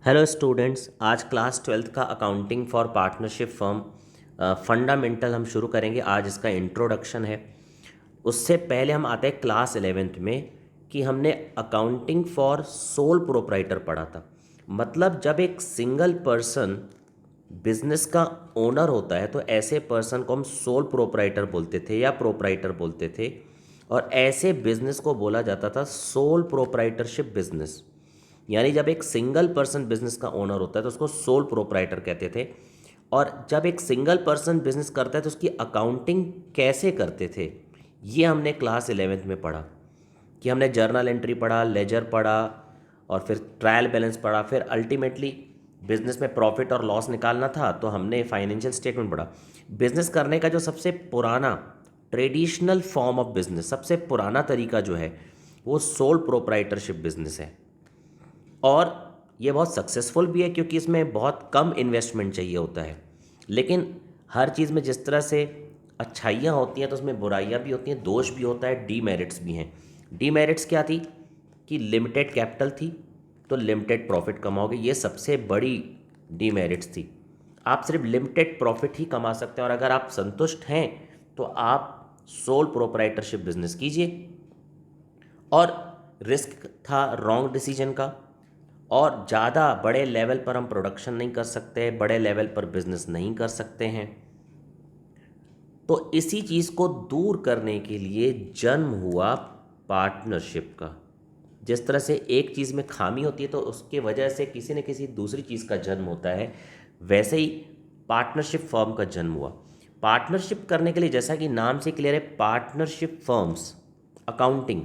Hello students, आज class 12th का accounting for partnership firm fundamental हम शुरू करेंगे। आज इसका इंट्रोडक्शन है। उससे पहले हम आते हैं क्लास 11th में कि हमने अकाउंटिंग फॉर सोल प्रोप्राइटर पढ़ा था। मतलब जब एक सिंगल पर्सन बिजनेस का ओनर होता है तो ऐसे पर्सन को हम सोल प्रोप्राइटर बोलते थे या प्रोप्राइटर बोलते थे, और ऐसे बिजनेस को बोला जाता था सोल प्रोप्राइटरशिप बिजनेस। यानी जब एक सिंगल पर्सन बिजनेस का ओनर होता है तो उसको सोल प्रोप्राइटर कहते थे। और जब एक सिंगल पर्सन बिजनेस करता है तो उसकी अकाउंटिंग कैसे करते थे, ये हमने क्लास 11th में पढ़ा। कि हमने जर्नल एंट्री पढ़ा, लेजर पढ़ा, और फिर ट्रायल बैलेंस पढ़ा, फिर अल्टीमेटली बिजनेस में प्रॉफिट और लॉस निकालना था तो हमने फाइनेंशियल स्टेटमेंट पढ़ा। बिजनेस करने का जो सबसे पुराना ट्रेडिशनल फॉर्म ऑफ बिजनेस, सबसे पुराना तरीका जो है वो सोल प्रोप्राइटरशिप बिजनेस है। और ये बहुत सक्सेसफुल भी है क्योंकि इसमें बहुत कम इन्वेस्टमेंट चाहिए होता है। लेकिन हर चीज़ में जिस तरह से अच्छाइयाँ होती हैं तो उसमें बुराइयाँ भी होती हैं, दोष भी होता है, डीमेरिट्स भी हैं। डीमेरिट्स क्या थी कि लिमिटेड कैपिटल थी तो लिमिटेड प्रॉफिट कमाओगे, ये सबसे बड़ी डीमेरिट्स थी। आप सिर्फ लिमिटेड प्रॉफिट ही कमा सकते हैं, और अगर आप संतुष्ट हैं तो आप सोल प्रोप्राइटरशिप बिजनेस कीजिए। और रिस्क था रॉन्ग डिसीजन का, और ज़्यादा बड़े लेवल पर हम प्रोडक्शन नहीं कर सकते, बड़े लेवल पर बिजनेस नहीं कर सकते हैं। तो इसी चीज़ को दूर करने के लिए जन्म हुआ पार्टनरशिप का। जिस तरह से एक चीज़ में खामी होती है तो उसके वजह से किसी न किसी दूसरी चीज़ का जन्म होता है, वैसे ही पार्टनरशिप फर्म का जन्म हुआ। पार्टनरशिप करने के लिए, जैसा कि नाम से क्लियर है, पार्टनरशिप फर्म्स अकाउंटिंग,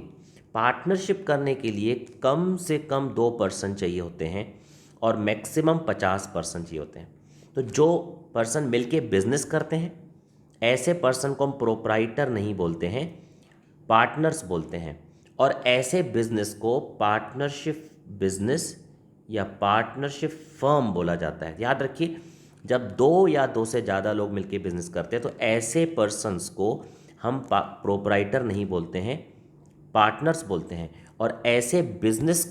पार्टनरशिप करने के लिए कम से कम 2 पर्सन चाहिए होते हैं और मैक्सिमम 50 पर्सन चाहिए होते हैं। तो जो पर्सन मिलके बिजनेस करते हैं ऐसे पर्सन को हम प्रोप्राइटर नहीं बोलते हैं, पार्टनर्स बोलते हैं। और ऐसे बिजनेस को पार्टनरशिप बिजनेस या पार्टनरशिप फर्म बोला जाता है। याद रखिए, जब 2 या 2 से ज़्यादा लोग मिलकर बिजनेस करते हैं तो ऐसे पर्सन्स को हम प्रोप्राइटर नहीं बोलते हैं, पार्टनर्स बोलते हैं। और ऐसे बिजनेस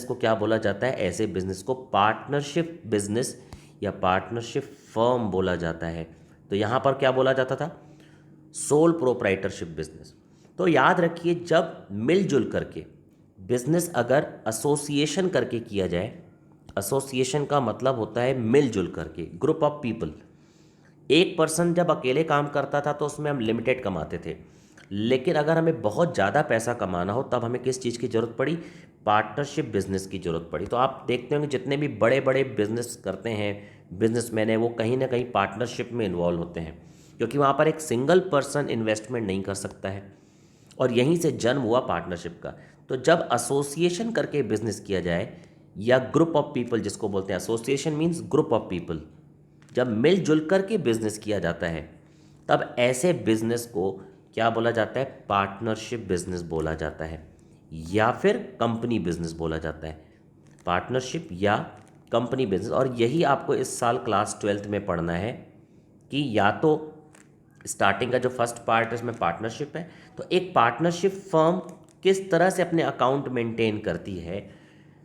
को क्या बोला जाता है? ऐसे बिजनेस को पार्टनरशिप बिजनेस या पार्टनरशिप फर्म बोला जाता है। तो यहाँ पर क्या बोला जाता था? Sole proprietorship business. तो याद रखिए, जब मिलजुल करके बिजनेस अगर एसोसिएशन करके किया जाए, एसोसिएशन का मतलब होता है मिलजुल करके, ग्रुप ऑफ पीपल। एक पर्सन जब अकेले काम करता था तो उसमें हम लिमिटेड कमाते थे, लेकिन अगर हमें बहुत ज़्यादा पैसा कमाना हो तब हमें किस चीज़ की ज़रूरत पड़ी? पार्टनरशिप बिजनेस की ज़रूरत पड़ी। तो आप देखते होंगे जितने भी बड़े बड़े बिजनेस करते हैं बिजनेसमैन हैं, वो कहीं ना कहीं पार्टनरशिप में इन्वॉल्व होते हैं, क्योंकि वहाँ पर एक सिंगल पर्सन इन्वेस्टमेंट नहीं कर सकता है। और यहीं से जन्म हुआ पार्टनरशिप का। तो जब एसोसिएशन करके बिजनेस किया जाए, या ग्रुप ऑफ पीपल जिसको बोलते हैं, association means group of people, जब मिलजुल करके बिजनेस किया जाता है तब ऐसे बिजनेस को क्या बोला जाता है? पार्टनरशिप बिजनेस बोला जाता है, या फिर कंपनी बिजनेस बोला जाता है। पार्टनरशिप या कंपनी बिजनेस। और यही आपको इस साल क्लास 12th में पढ़ना है कि या तो स्टार्टिंग का जो फर्स्ट पार्ट है उसमें पार्टनरशिप है, तो एक पार्टनरशिप फर्म किस तरह से अपने अकाउंट मेंटेन करती है।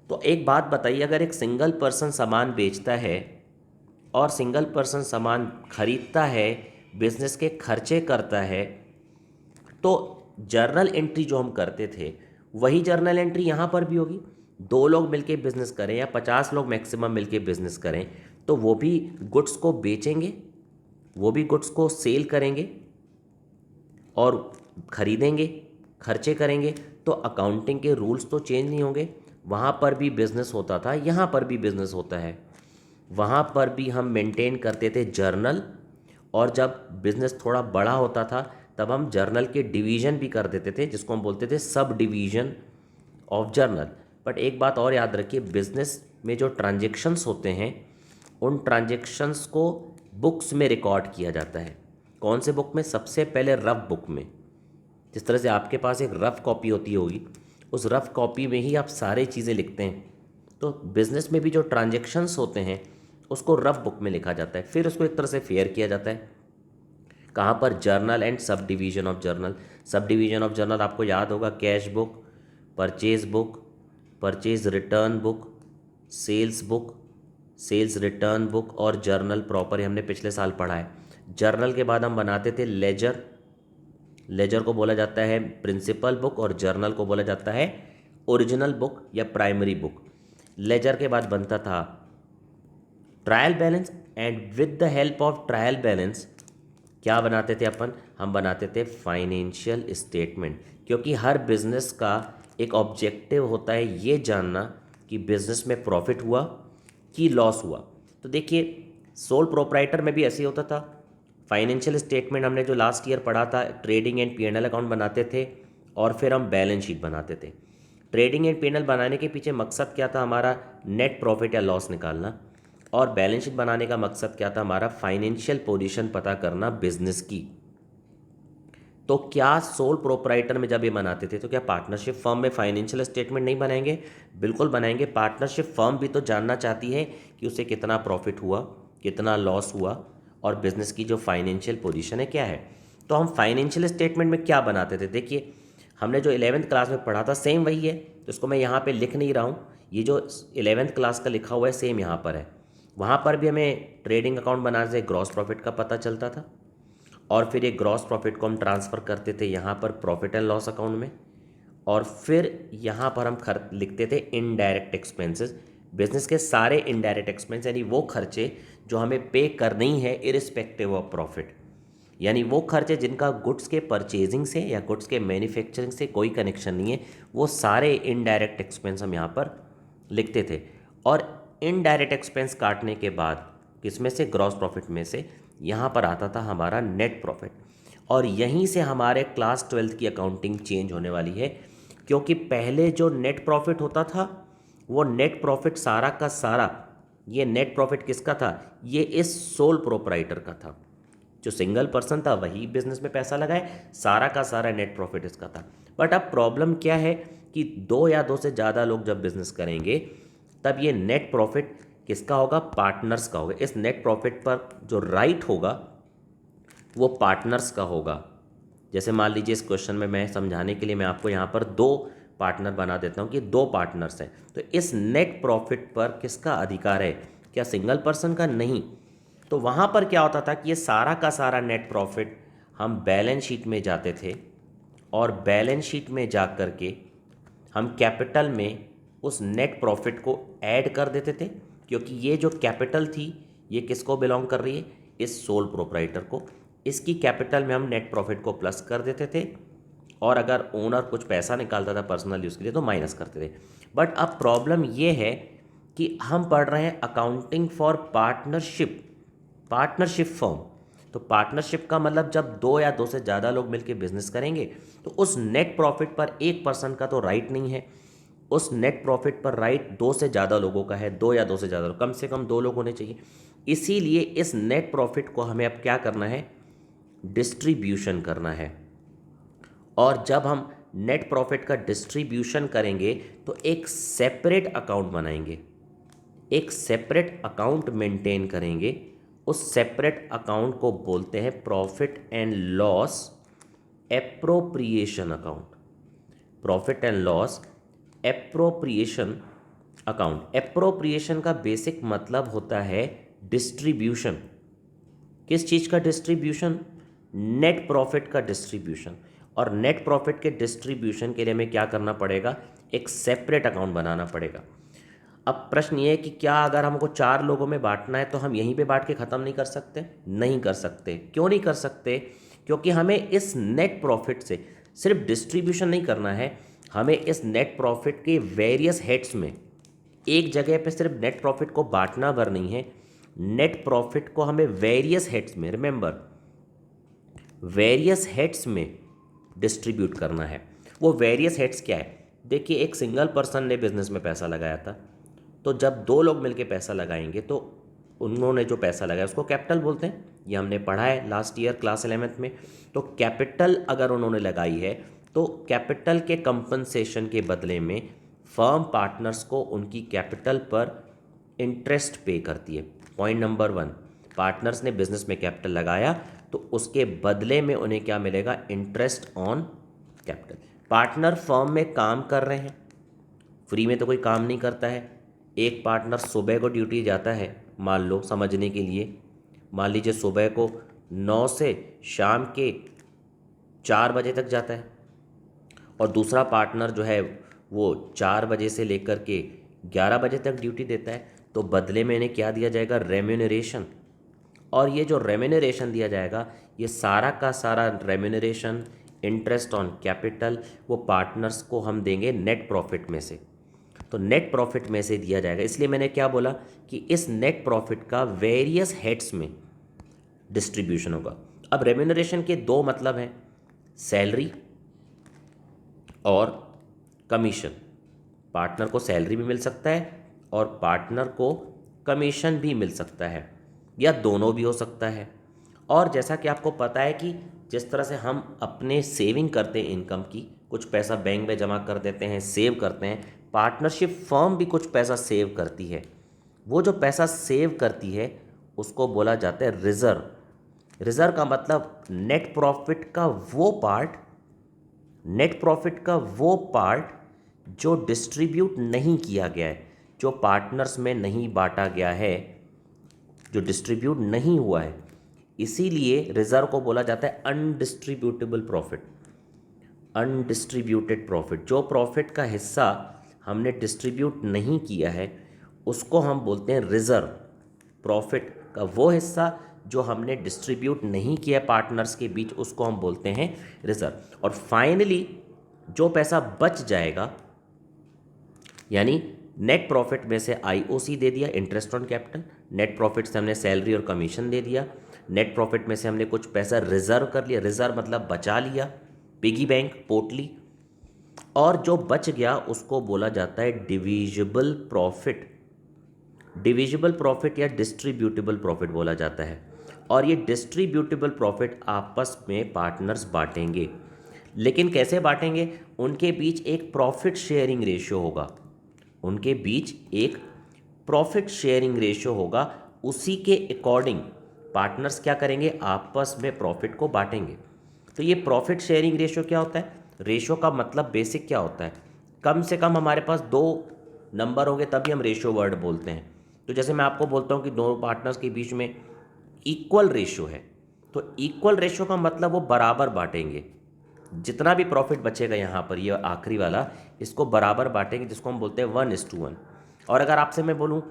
तो एक बात बताइए, अगर एक सिंगल पर्सन सामान बेचता है और सिंगल पर्सन सामान खरीदता है, बिजनेस के खर्चे करता है, तो जर्नल एंट्री जो हम करते थे वही जर्नल एंट्री यहाँ पर भी होगी। 2 लोग मिलके बिजनेस करें या 50 लोग मैक्सिमम मिलके बिजनेस करें तो वो भी गुड्स को बेचेंगे, वो भी गुड्स को सेल करेंगे और खरीदेंगे, खर्चे करेंगे। तो अकाउंटिंग के रूल्स तो चेंज नहीं होंगे। वहाँ पर भी बिजनेस होता था, यहाँ पर भी बिजनेस होता है। वहाँ पर भी हम मेंटेन करते थे जर्नल, और जब बिजनेस थोड़ा बड़ा होता था तब हम जर्नल के डिवीज़न भी कर देते थे, जिसको हम बोलते थे सब डिवीज़न ऑफ जर्नल। बट एक बात और याद रखिए, बिजनेस में जो ट्रांजेक्शन्स होते हैं उन ट्रांजेक्शन्स को बुक्स में रिकॉर्ड किया जाता है। कौन से बुक में? सबसे पहले रफ बुक में। जिस तरह से आपके पास एक रफ कॉपी होती होगी, उस रफ कॉपी में ही आप सारी चीज़ें लिखते हैं। तो बिजनेस में भी जो ट्रांजेक्शन्स होते हैं उसको रफ बुक में लिखा जाता है, फिर उसको एक तरह से फेयर किया जाता है। कहाँ पर? Journal and sub division of journal. Sub division of journal आपको याद होगा, cash book, purchase book, purchase return book, sales book, sales return book और जर्नल प्रॉपर, हमने पिछले साल पढ़ा है। जर्नल के बाद हम बनाते थे लेजर, लेजर को बोला जाता है प्रिंसिपल बुक और जर्नल को बोला जाता है ओरिजिनल बुक या प्राइमरी बुक। लेजर के बाद बनता था trial balance, and with the help of trial balance क्या बनाते थे अपन, हम बनाते थे फाइनेंशियल स्टेटमेंट, क्योंकि हर बिजनेस का एक ऑब्जेक्टिव होता है ये जानना कि बिजनेस में प्रॉफिट हुआ कि लॉस हुआ। तो देखिए सोल प्रोप्राइटर में भी ऐसे ही होता था। फाइनेंशियल स्टेटमेंट हमने जो लास्ट ईयर पढ़ा था, ट्रेडिंग एंड P&L अकाउंट बनाते थे और फिर हम बैलेंस शीट बनाते थे। ट्रेडिंग एंड P&L बनाने के पीछे मकसद क्या था हमारा, नेट प्रॉफिट या लॉस निकालना, और बैलेंस शीट बनाने का मकसद क्या था हमारा, फाइनेंशियल पोजीशन पता करना बिजनेस की। तो क्या सोल प्रोप्राइटर में जब ये बनाते थे तो क्या पार्टनरशिप फर्म में फाइनेंशियल स्टेटमेंट नहीं बनाएंगे? बिल्कुल बनाएंगे। पार्टनरशिप फर्म भी तो जानना चाहती है कि उसे कितना प्रॉफिट हुआ, कितना लॉस हुआ, और बिजनेस की जो फाइनेंशियल पोजीशन है क्या है। तो हम फाइनेंशियल स्टेटमेंट में क्या बनाते थे, देखिए हमने जो 11th क्लास में पढ़ा था सेम वही है, तो इसको मैं यहाँ पे लिख नहीं रहा हूँ, ये जो 11th क्लास का लिखा हुआ है सेम यहाँ पर है। वहाँ पर भी हमें ट्रेडिंग अकाउंट बनाने से ग्रॉस प्रॉफिट का पता चलता था, और फिर ये ग्रॉस प्रॉफिट को हम ट्रांसफ़र करते थे यहाँ पर प्रॉफिट एंड लॉस अकाउंट में, और फिर यहाँ पर हम लिखते थे इनडायरेक्ट एक्सपेंसेस, बिजनेस के सारे इनडायरेक्ट एक्सपेंस, यानी वो खर्चे जो हमें पे करनी है इरिस्पेक्टिव ऑफ प्रॉफिट, यानी वो खर्चे जिनका गुड्स के परचेजिंग से या गुड्स के मैन्युफैक्चरिंग से कोई कनेक्शन नहीं है, वो सारे इनडायरेक्ट एक्सपेंस हम यहाँ पर लिखते थे। और इनडायरेक्ट एक्सपेंस काटने के बाद किसमें से, ग्रॉस प्रॉफिट में से, यहाँ पर आता था हमारा नेट प्रॉफिट। और यहीं से हमारे क्लास 12th की अकाउंटिंग चेंज होने वाली है, क्योंकि पहले जो नेट प्रॉफिट होता था वो नेट प्रॉफिट सारा का सारा, ये नेट प्रॉफिट किसका था, ये इस सोल प्रोप्राइटर का था। जो सिंगल पर्सन था वही बिजनेस में पैसा लगाए, सारा का सारा नेट प्रॉफिट इसका था। बट अब प्रॉब्लम क्या है कि दो या दो से ज़्यादा लोग जब बिजनेस करेंगे तब ये नेट प्रॉफिट किसका होगा, पार्टनर्स का होगा। इस नेट प्रॉफिट पर जो राइट होगा वो पार्टनर्स का होगा। जैसे मान लीजिए इस क्वेश्चन में मैं समझाने के लिए मैं आपको यहाँ पर दो पार्टनर बना देता हूँ कि दो पार्टनर्स हैं, तो इस नेट प्रॉफिट पर किसका अधिकार है, क्या सिंगल पर्सन का, नहीं। तो वहाँ पर क्या होता था कि ये सारा का सारा नेट प्रॉफिट हम बैलेंस शीट में जाते थे, और बैलेंस शीट में जा कर के हम कैपिटल में उस नेट प्रॉफिट को ऐड कर देते थे, क्योंकि ये जो कैपिटल थी ये किसको बिलोंग कर रही है, इस सोल प्रोप्राइटर को। इसकी कैपिटल में हम नेट प्रॉफिट को प्लस कर देते थे, और अगर ओनर कुछ पैसा निकालता था पर्सनल यूज़ के लिए तो माइनस करते थे। बट अब प्रॉब्लम ये है कि हम पढ़ रहे हैं accounting for partnership, partnership firm. तो पार्टनरशिप का मतलब जब दो या दो से ज़्यादा लोग मिलकर बिजनेस करेंगे तो उस नेट प्रॉफिट पर एक पर्सन का तो राइट नहीं है, उस नेट प्रॉफिट पर राइट दो से ज़्यादा लोगों का है, दो या दो से ज़्यादा, कम से कम दो लोग होने चाहिए। इसीलिए इस नेट प्रॉफिट को हमें अब क्या करना है, डिस्ट्रीब्यूशन करना है। और जब हम नेट प्रॉफिट का डिस्ट्रीब्यूशन करेंगे तो एक सेपरेट अकाउंट बनाएंगे, एक सेपरेट अकाउंट मेंटेन करेंगे। उस सेपरेट अकाउंट को बोलते हैं profit and loss appropriation account, profit and loss appropriation account. Appropriation का बेसिक मतलब होता है डिस्ट्रीब्यूशन। किस चीज़ का डिस्ट्रीब्यूशन, नेट प्रॉफिट का डिस्ट्रीब्यूशन। और नेट प्रॉफिट के डिस्ट्रीब्यूशन के लिए हमें क्या करना पड़ेगा, एक सेपरेट अकाउंट बनाना पड़ेगा। अब प्रश्न ये है कि क्या अगर हमको 4 लोगों में बांटना है तो हम यहीं पे बांट के ख़त्म नहीं कर सकते, नहीं कर सकते। क्यों नहीं कर सकते, क्योंकि हमें इस नेट प्रॉफिट से सिर्फ डिस्ट्रीब्यूशन नहीं करना है, हमें इस नेट प्रॉफिट के वेरियस हेड्स में एक जगह पे सिर्फ नेट प्रॉफिट को बांटना भर नहीं है, नेट प्रॉफिट को हमें वेरियस हेड्स में, रिमेंबर वेरियस हेड्स में डिस्ट्रीब्यूट करना है। वो वेरियस हेड्स क्या है, देखिए एक सिंगल पर्सन ने बिजनेस में पैसा लगाया था, तो जब दो लोग मिलके पैसा लगाएंगे तो उन्होंने जो पैसा लगाया उसको कैपिटल बोलते हैं। ये हमने पढ़ा है लास्ट ईयर क्लास 11th में। तो कैपिटल अगर उन्होंने लगाई है तो कैपिटल के कंपनसेशन के बदले में फर्म पार्टनर्स को उनकी कैपिटल पर इंटरेस्ट पे करती है। पॉइंट नंबर 1, पार्टनर्स ने बिजनेस में कैपिटल लगाया तो उसके बदले में उन्हें क्या मिलेगा, interest on capital. Partner firm में काम कर रहे हैं, फ्री में तो कोई काम नहीं करता है, एक पार्टनर सुबह को ड्यूटी जाता है, मान लो समझने के लिए, मान लीजिए सुबह को 9 से शाम के 4 बजे तक जाता है, और दूसरा पार्टनर जो है वो 4 बजे से लेकर के 11 बजे तक ड्यूटी देता है। तो बदले में इन्हें क्या दिया जाएगा? रेम्यूनरेशन। और ये जो रेम्यूनरेशन दिया जाएगा, ये सारा का सारा रेम्यूनरेशन, इंटरेस्ट ऑन कैपिटल, वो पार्टनर्स को हम देंगे नेट प्रॉफिट में से। तो नेट प्रॉफिट में से दिया जाएगा। इसलिए मैंने क्या बोला कि इस नेट प्रॉफिट का वेरियस हेड्स में डिस्ट्रीब्यूशन होगा। अब रेम्यूनरेशन के दो मतलब हैं, सैलरी और कमीशन। पार्टनर को सैलरी भी मिल सकता है और पार्टनर को कमीशन भी मिल सकता है, या दोनों भी हो सकता है। और जैसा कि आपको पता है कि जिस तरह से हम अपने सेविंग करते हैं इनकम की, कुछ पैसा बैंक में जमा कर देते हैं, सेव करते हैं, पार्टनरशिप फर्म भी कुछ पैसा सेव करती है। वो जो पैसा सेव करती है उसको बोला जाता है रिजर्व। रिजर्व का मतलब नेट प्रॉफिट का वो पार्ट, नेट प्रॉफिट का वो पार्ट जो डिस्ट्रीब्यूट नहीं किया गया है, जो पार्टनर्स में नहीं बांटा गया है, जो डिस्ट्रीब्यूट नहीं हुआ है। इसीलिए रिजर्व को बोला जाता है अनडिस्ट्रीब्यूटेबल प्रॉफिट, अनडिस्ट्रीब्यूटेड प्रॉफिट। जो प्रॉफिट का हिस्सा हमने डिस्ट्रीब्यूट नहीं किया है उसको हम बोलते हैं रिजर्व। प्रॉफिट का वो हिस्सा जो हमने डिस्ट्रीब्यूट नहीं किया पार्टनर्स के बीच, उसको हम बोलते हैं रिजर्व। और फाइनली जो पैसा बच जाएगा, यानी नेट प्रॉफिट में से आईओसी दे दिया, interest on capital, net profit से हमने सैलरी और कमीशन दे दिया, नेट प्रॉफिट में से हमने कुछ पैसा रिजर्व कर लिया, रिजर्व मतलब बचा लिया, पिगी बैंक, पोटली, और जो बच गया उसको बोला जाता है डिविजिबल प्रॉफिट। डिविजिबल प्रॉफिट या डिस्ट्रीब्यूटेबल प्रॉफिट बोला जाता है। और ये डिस्ट्रीब्यूटेबल प्रॉफिट आपस में पार्टनर्स बांटेंगे। लेकिन कैसे बांटेंगे? उनके बीच एक प्रॉफिट शेयरिंग रेशियो होगा, उनके बीच एक प्रॉफिट शेयरिंग रेशियो होगा। उसी के अकॉर्डिंग पार्टनर्स क्या करेंगे? आपस में प्रॉफिट को बांटेंगे। तो ये प्रॉफिट शेयरिंग रेशियो क्या होता है? रेशियो का मतलब बेसिक क्या होता है? कम से कम हमारे पास दो नंबर होंगे तभी हम रेशियो वर्ड बोलते हैं। तो जैसे मैं आपको बोलता हूँ कि दो पार्टनर्स के बीच में इक्वल रेशियो है, तो इक्वल रेशियो का मतलब वो बराबर बांटेंगे। जितना भी प्रॉफिट बचेगा यहाँ पर, ये आखिरी वाला, इसको बराबर बांटेंगे, जिसको हम बोलते हैं 1:1। और अगर आपसे मैं बोलूँ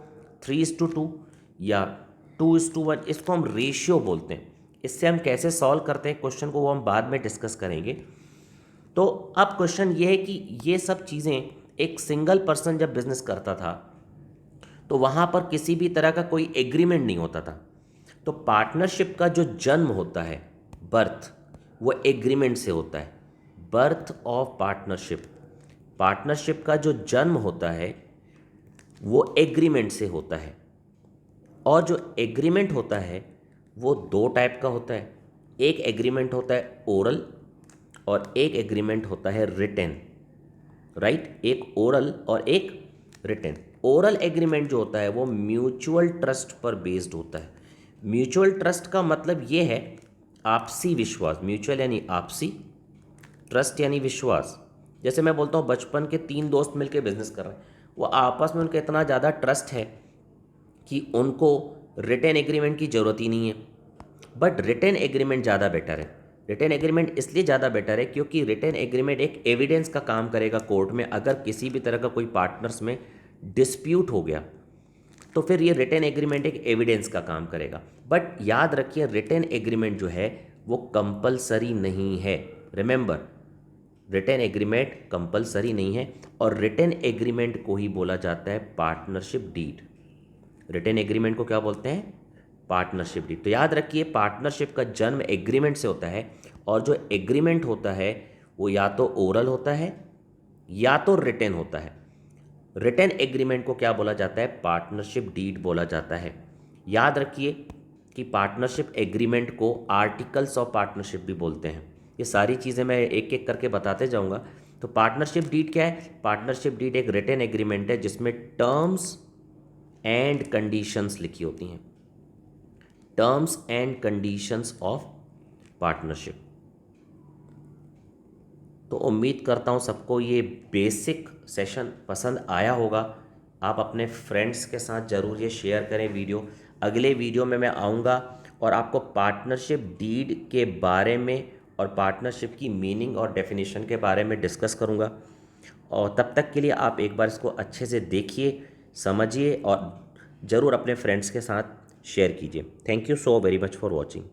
3:2 या 2:1, इसको हम रेशियो बोलते हैं। इससे हम कैसे सॉल्व करते हैं क्वेश्चन को, वो हम बाद में डिस्कस करेंगे। तो अब क्वेश्चन ये है कि ये सब चीज़ें एक सिंगल पर्सन जब बिजनेस करता था तो वहाँ पर किसी भी तरह का कोई एग्रीमेंट नहीं होता था। तो पार्टनरशिप का जो जन्म होता है, बर्थ, वो एग्रीमेंट से होता है। बर्थ ऑफ पार्टनरशिप, पार्टनरशिप का जो जन्म होता है वो एग्रीमेंट से होता है। और जो एग्रीमेंट होता है वो दो टाइप का होता है। एक एग्रीमेंट होता है ओरल और एक एग्रीमेंट होता है रिटेन, राइट? एक ओरल और एक रिटेन। ओरल एग्रीमेंट जो होता है वो म्यूचुअल ट्रस्ट पर बेस्ड होता है। म्यूचुअल ट्रस्ट का मतलब ये है आपसी विश्वास। म्यूचुअल यानी आपसी, ट्रस्ट यानी विश्वास। जैसे मैं बोलता हूँ बचपन के 3 दोस्त मिलकर बिजनेस कर रहे हैं, वो आपस में उनका इतना ज़्यादा ट्रस्ट है कि उनको रिटेन एग्रीमेंट की ज़रूरत ही नहीं है। बट रिटेन एग्रीमेंट ज़्यादा बेटर है। रिटेन एग्रीमेंट इसलिए ज़्यादा बेटर है क्योंकि रिटेन एग्रीमेंट एक एविडेंस का काम करेगा कोर्ट में। अगर किसी भी तरह का कोई पार्टनर्स में डिस्प्यूट हो गया तो फिर ये रिटेन एग्रीमेंट एक एविडेंस का काम करेगा। बट याद रखिए रिटेन एग्रीमेंट जो है वो कंपलसरी नहीं है। रिमेंबर, रिटेन एग्रीमेंट कंपलसरी नहीं है। और रिटेन एग्रीमेंट को ही बोला जाता है पार्टनरशिप डीड। रिटेन एग्रीमेंट को क्या बोलते हैं? Partnership deed. तो याद रखिए पार्टनरशिप का जन्म एग्रीमेंट से होता है, और जो एग्रीमेंट होता है वो या तो ओरल होता है या तो रिटेन होता है। रिटेन एग्रीमेंट को क्या बोला जाता है? पार्टनरशिप डीड बोला जाता है। याद रखिए कि पार्टनरशिप एग्रीमेंट को आर्टिकल्स ऑफ पार्टनरशिप भी बोलते हैं। ये सारी चीज़ें मैं एक एक करके बताते जाऊंगा। तो पार्टनरशिप डीड क्या है? पार्टनरशिप डीड एक रिटेन एग्रीमेंट है जिसमें टर्म्स एंड कंडीशंस लिखी होती हैं। Terms and conditions of partnership. तो उम्मीद करता हूँ सबको ये बेसिक सेशन पसंद आया होगा। आप अपने फ्रेंड्स के साथ ज़रूर ये शेयर करें वीडियो। अगले वीडियो में मैं आऊँगा और आपको पार्टनरशिप डीड के बारे में और पार्टनरशिप की मीनिंग और डेफिनेशन के बारे में डिस्कस करूँगा। और तब तक के लिए आप एक बार इसको अच्छे से देखिए, समझिए और ज़रूर अपने फ्रेंड्स के साथ शेयर कीजिए। Thank you so very much for watching.